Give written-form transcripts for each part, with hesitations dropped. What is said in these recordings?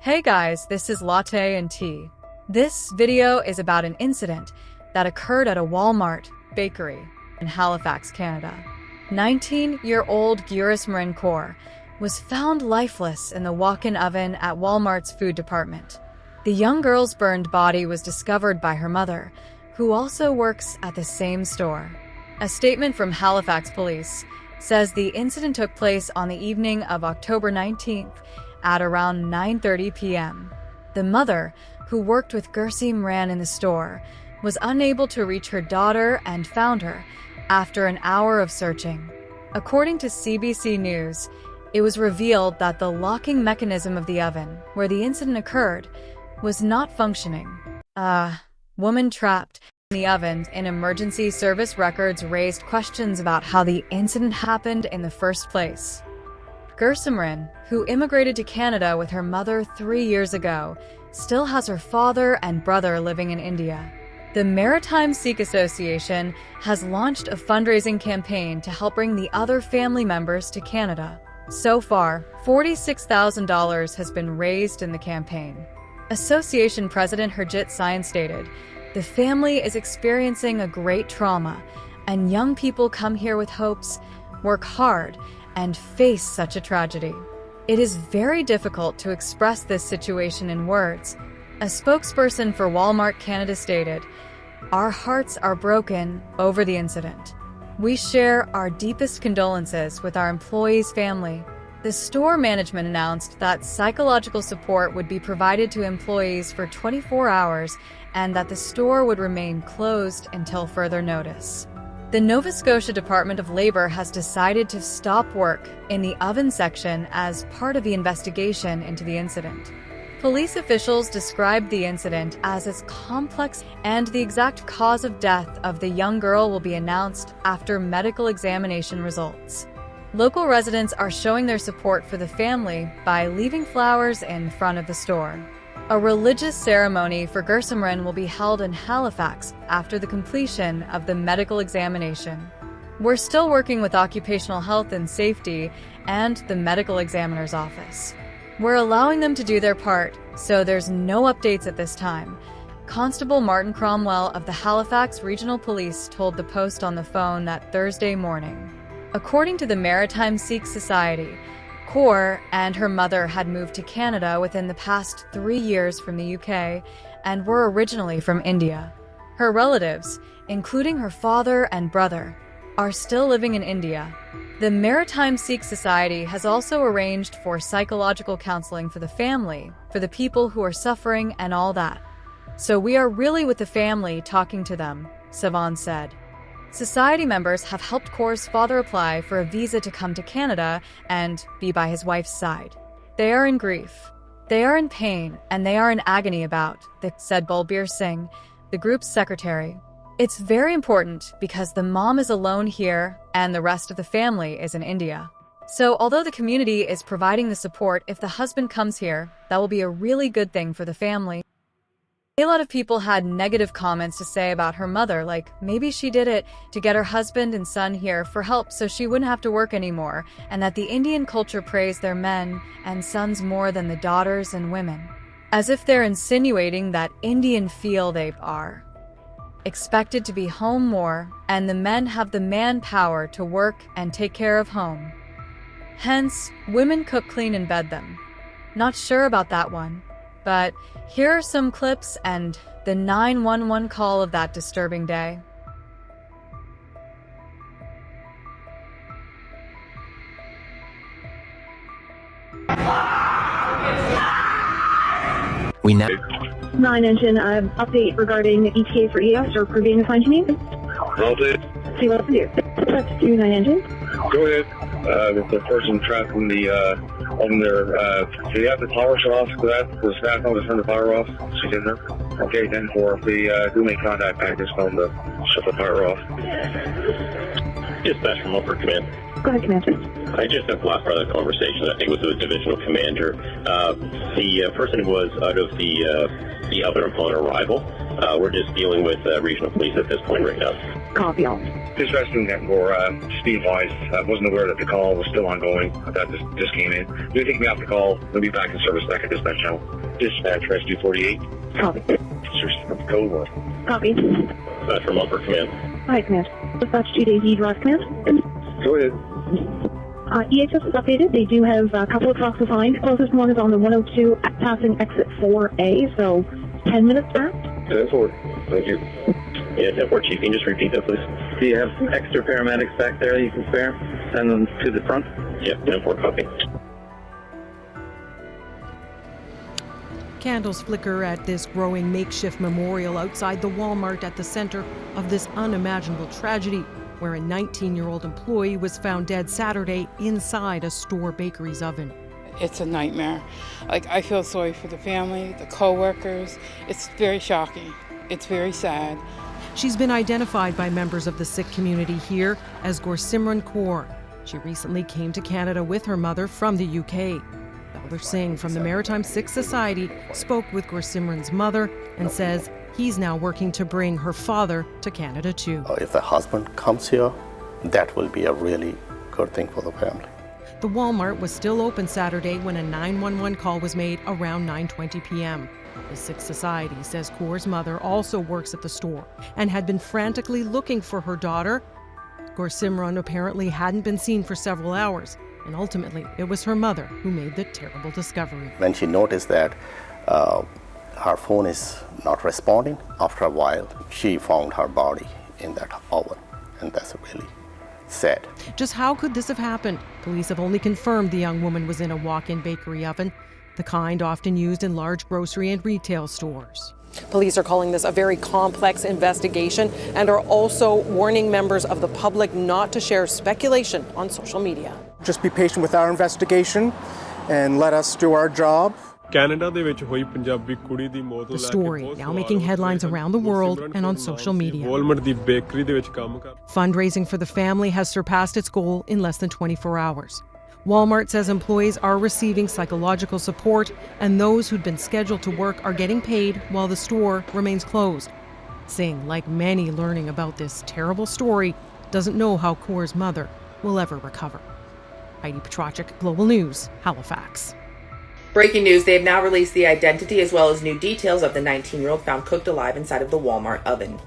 Hey guys, this is Latte and Tea. This video is about an incident that occurred at a Walmart bakery in Halifax, Canada. 19-year-old Gurismran Kaur was found lifeless in the walk-in oven at Walmart's food department. The young girl's burned body was discovered by her mother, who also works at the same store. A statement from Halifax police says the incident took place on the evening of October 19th at around 9:30 p.m. The mother, who worked with Gursimran in the store, was unable to reach her daughter and found her after an hour of searching. According to CBC News, it was revealed that the locking mechanism of the oven, where the incident occurred, was not functioning. A woman trapped in the oven in emergency service records raised questions about how the incident happened in the first place. Gursimran, who immigrated to Canada with her mother 3 years ago, still has her father and brother living in India. The Maritime Sikh Association has launched a fundraising campaign to help bring the other family members to Canada. So far, $46,000 has been raised in the campaign. Association President Harjit Singh stated, "The family is experiencing a great trauma, and young people come here with hopes, work hard, and face such a tragedy. It is very difficult to express this situation in words." A spokesperson for Walmart Canada stated, "Our hearts are broken over the incident. We share our deepest condolences with our employees' family." The store management announced that psychological support would be provided to employees for 24 hours and that the store would remain closed until further notice. The Nova Scotia Department of Labour has decided to stop work in the oven section as part of the investigation into the incident. Police officials described the incident as complex, and the exact cause of death of the young girl will be announced after medical examination results. Local residents are showing their support for the family by leaving flowers in front of the store. A religious ceremony for Gursimran will be held in Halifax after the completion of the medical examination. We're still working with Occupational Health and Safety and the medical examiner's office. We're allowing them to do their part, so there's no updates at this time. Constable Martin Cromwell of the Halifax Regional Police told the Post on the phone that Thursday morning. According to the Maritime Sikh Society, Kaur and her mother had moved to Canada within the past 3 years from the UK and were originally from India. Her relatives, including her father and brother, are still living in India. The Maritime Sikh Society has also arranged for psychological counseling for the family, for the people who are suffering and all that. "So we are really with the family talking to them," Savan said. Society members have helped Kaur's father apply for a visa to come to Canada and be by his wife's side. "They are in grief. They are in pain, and they are in agony about," said Balbir Singh, the group's secretary. "It's very important because the mom is alone here and the rest of the family is in India. So although the community is providing the support, if the husband comes here, that will be a really good thing for the family." A lot of people had negative comments to say about her mother, like maybe she did it to get her husband and son here for help so she wouldn't have to work anymore, and that the Indian culture praised their men and sons more than the daughters and women. As if they're insinuating that Indian feel they are expected to be home more, and the men have the manpower to work and take care of home. Hence, women cook, clean, and bed them. Not sure about that one. But here are some clips and the 911 call of that disturbing day. We now 9 engine update regarding ETA for EOS or preventive fine-tuning. All day. See what to do. Let's do 9 engine. Go ahead. With the person trapped in the on their so you have the power shut off to that. The staff know to turn the power off. She's in there. Okay, then for if they do make contact, I just tell them to shut the power off. Dispatch from upper command. Go ahead, Commander. I just got the last part of the conversation. I think it was the divisional commander. The person was out of the oven upon arrival. We're just dealing with regional police at this point right now. Copy all. Just resting that for Steve Wise. I wasn't aware that the call was still ongoing. That just came in. Do take me off the call. We'll be back in service back at dispatch channel. Dispatch, rescue 48. Copy. Code 1. Copy. Dispatch from upper command. Hi, command. Dispatch 2-day drive command. Go ahead. EHS is updated. They do have a couple of trucks assigned. Closest one is on the 102 passing exit 4A, so 10 minutes there. 10-4. Thank you. Yeah, 10-4, Chief. Can you just repeat that, please? Do you have some extra paramedics back there you can spare? Send them to the front? Yep, 10-4, copy. Candles flicker at this growing makeshift memorial outside the Walmart at the center of this unimaginable tragedy, where a 19-year-old employee was found dead Saturday inside a store bakery's oven. It's a nightmare. I feel sorry for the family, the co-workers. It's very shocking. It's very sad. She's been identified by members of the Sikh community here as Gurismran Kaur. She recently came to Canada with her mother from the UK. Balder Singh from the Maritime Sikh Society spoke with Gursimran's mother and says he's now working to bring her father to Canada too. If the husband comes here, that will be a really good thing for the family. The Walmart was still open Saturday when a 911 call was made around 9:20 p.m. The Sikh Society says Kaur's mother also works at the store and had been frantically looking for her daughter. Gursimran apparently hadn't been seen for several hours, and ultimately it was her mother who made the terrible discovery. When she noticed that her phone is not responding, after a while she found her body in that oven, and that's really sad. Just how could this have happened? Police have only confirmed the young woman was in a walk-in bakery oven, the kind often used in large grocery and retail stores. Police are calling this a very complex investigation and are also warning members of the public not to share speculation on social media. Just be patient with our investigation and let us do our job. The story now making headlines around the world and on social media. Fundraising for the family has surpassed its goal in less than 24 hours. Walmart says employees are receiving psychological support, and those who'd been scheduled to work are getting paid while the store remains closed. Singh, like many learning about this terrible story, doesn't know how Kaur's mother will ever recover. Heidi Petrachik, Global News, Halifax. Breaking news, they have now released the identity as well as new details of the 19-year-old found cooked alive inside of the Walmart oven.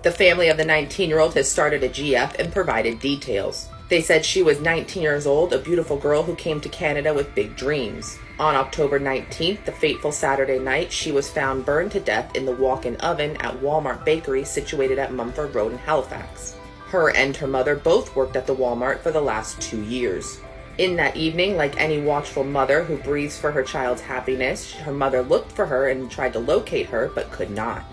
The family of the 19-year-old has started a GF and provided details. They said she was 19 years old, a beautiful girl who came to Canada with big dreams. On October 19th, the fateful Saturday night, she was found burned to death in the walk-in oven at Walmart Bakery situated at Mumford Road in Halifax. Her and her mother both worked at the Walmart for the last 2 years. In that evening, like any watchful mother who breathes for her child's happiness, her mother looked for her and tried to locate her, but could not.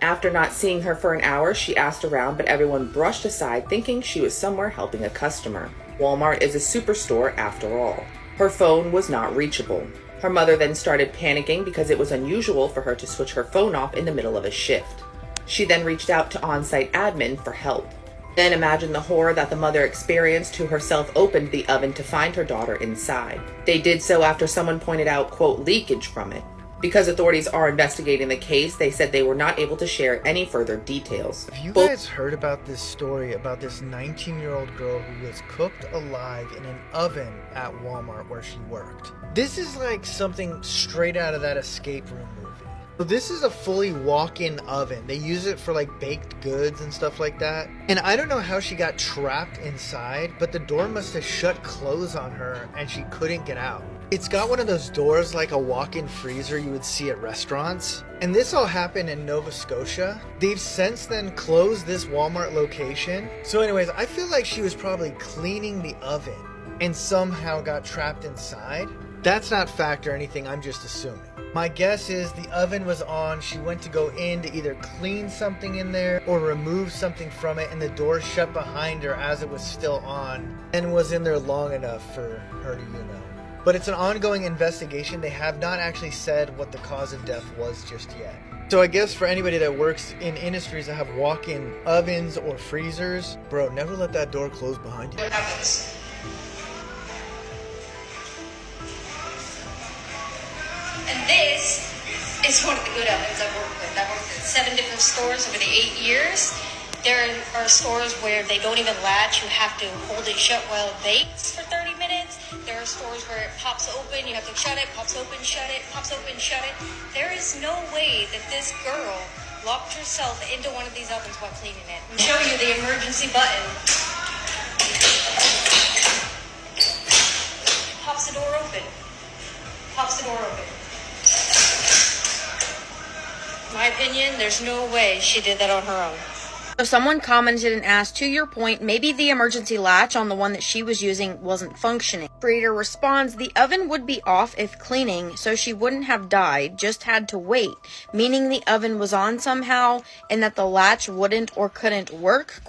After not seeing her for an hour, she asked around, but everyone brushed aside, thinking she was somewhere helping a customer. Walmart is a superstore after all. Her phone was not reachable. Her mother then started panicking because it was unusual for her to switch her phone off in the middle of a shift. She then reached out to on-site admin for help. Then imagine the horror that the mother experienced, who herself opened the oven to find her daughter inside. They did so after someone pointed out, quote, leakage from it. Because authorities are investigating the case, they said they were not able to share any further details. Have you guys heard about this story about this 19-year-old girl who was cooked alive in an oven at Walmart where she worked? This is like something straight out of that escape room movie. So this is a fully walk-in oven. They use it for like baked goods and stuff like that. And I don't know how she got trapped inside, but the door must have shut closed on her and she couldn't get out. It's got one of those doors like a walk-in freezer you would see at restaurants. And this all happened in Nova Scotia. They've since then closed this Walmart location. So anyways, I feel like she was probably cleaning the oven and somehow got trapped inside. That's not fact or anything, I'm just assuming. My guess is the oven was on, she went to go in to either clean something in there or remove something from it, and the door shut behind her as it was still on and was in there long enough for her to, But it's an ongoing investigation. They have not actually said what the cause of death was just yet. So I guess for anybody that works in industries that have walk-in ovens or freezers, bro, never let that door close behind you. What happens? And this is one of the good ovens I've worked with. I've worked at 7 different stores over the 8 years. There are stores where they don't even latch. You have to hold it shut while it bakes for 30 minutes. There are stores where it pops open. You have to shut it, pops open, shut it, pops open, shut it. There is no way that this girl locked herself into one of these ovens while cleaning it. I'll show you the emergency button. Pops the door open. Pops the door open. In my opinion, there's no way she did that on her own. So someone commented and asked, to your point, maybe the emergency latch on the one that she was using wasn't functioning. Creator responds, the oven would be off if cleaning, so she wouldn't have died, just had to wait, meaning the oven was on somehow and that the latch wouldn't or couldn't work, ?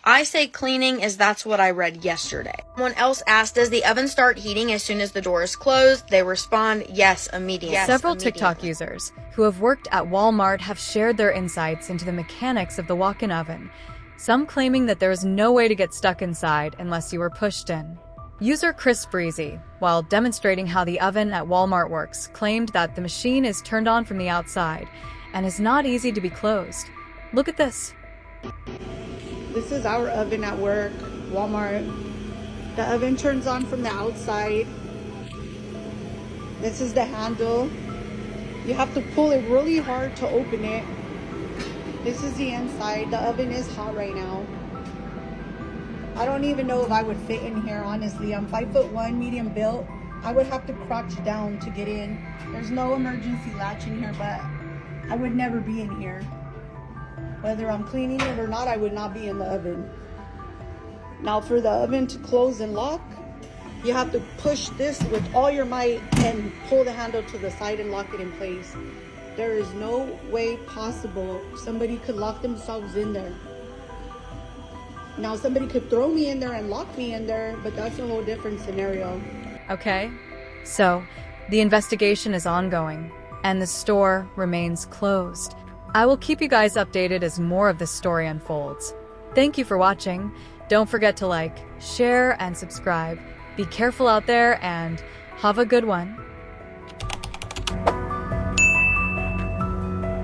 I say cleaning as that's what I read yesterday. Someone else asked, does the oven start heating as soon as the door is closed? They respond, yes, immediately. Several TikTok users who have worked at Walmart have shared their insights into the mechanics of the walk-in oven, some claiming that there is no way to get stuck inside unless you were pushed in. User Chris Breezy, while demonstrating how the oven at Walmart works, claimed that the machine is turned on from the outside and is not easy to be closed. Look at this. This is our oven at work, Walmart. The oven turns on from the outside. This is the handle. You have to pull it really hard to open it. This is the inside. The oven is hot right now. I don't even know if I would fit in here, honestly. I'm 5'1", medium built. I would have to crouch down to get in. There's no emergency latch in here, but I would never be in here. Whether I'm cleaning it or not, I would not be in the oven. Now for the oven to close and lock, you have to push this with all your might and pull the handle to the side and lock it in place. There is no way possible somebody could lock themselves in there. Now somebody could throw me in there and lock me in there, but that's a whole different scenario. Okay, so the investigation is ongoing and the store remains closed. I will keep you guys updated as more of this story unfolds. Thank you for watching. Don't forget to like, share, and subscribe. Be careful out there and have a good one.